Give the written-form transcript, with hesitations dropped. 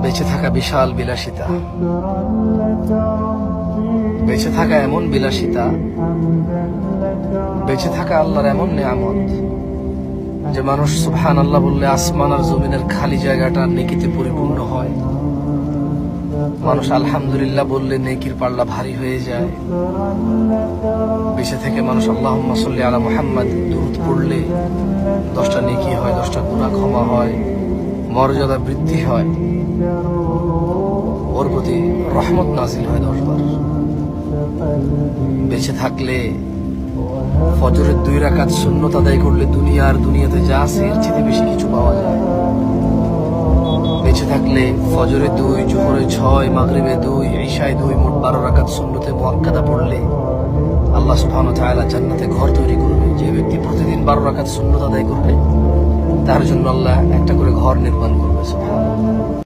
বেঁচে থাকা বিশাল বিলাসিতা, বেঁচে থাকা এমন বিলাসিতা, বেঁচে থাকা আল্লাহর এমন নিয়ামত যে মানুষ সুবহানাল্লাহ বললে আসমান আর জমিনের খালি জায়গাটা নেকিতে পরিপূর্ণ হয়। মানুষ আলহামদুলিল্লাহ বললে নেকির পাল্লা ভারী হয়ে যায়। বেঁচে থেকে মানুষ আল্লাহুম্মা সাল্লি আলা মুহাম্মাদ দুরূদ পড়লে 10টা নেকি হয়, 10টা গুনাহ ক্ষমা হয়, মর্যাদা বৃদ্ধি হয়, ওর প্রতি রহমত নাজিল হয় 10 বার। বেঁচে থাকলে ফজরের 2 রাকাত সুন্নত আদায় করলে দুনিয়াতে যা আছে এর চেয়ে বেশি কিছু পাওয়া যায়। বেঁচে থাকলে ফজরে 2, জোহরে 6, মাগরিবে 2, ইশায় 2, মোট 12 রাকাত সুন্নতে মুআক্কাদা পড়লে আল্লাহ সুবহানাহু ওয়া তাআলা জান্নাতে ঘর তৈরি করবে। যে ব্যক্তি প্রতিদিন 12 রাকাত সুন্নত আদায় করবে তার জন্য আল্লাহ একটা করে ঘর নির্মাণ করবে। সুবহানাল্লাহ।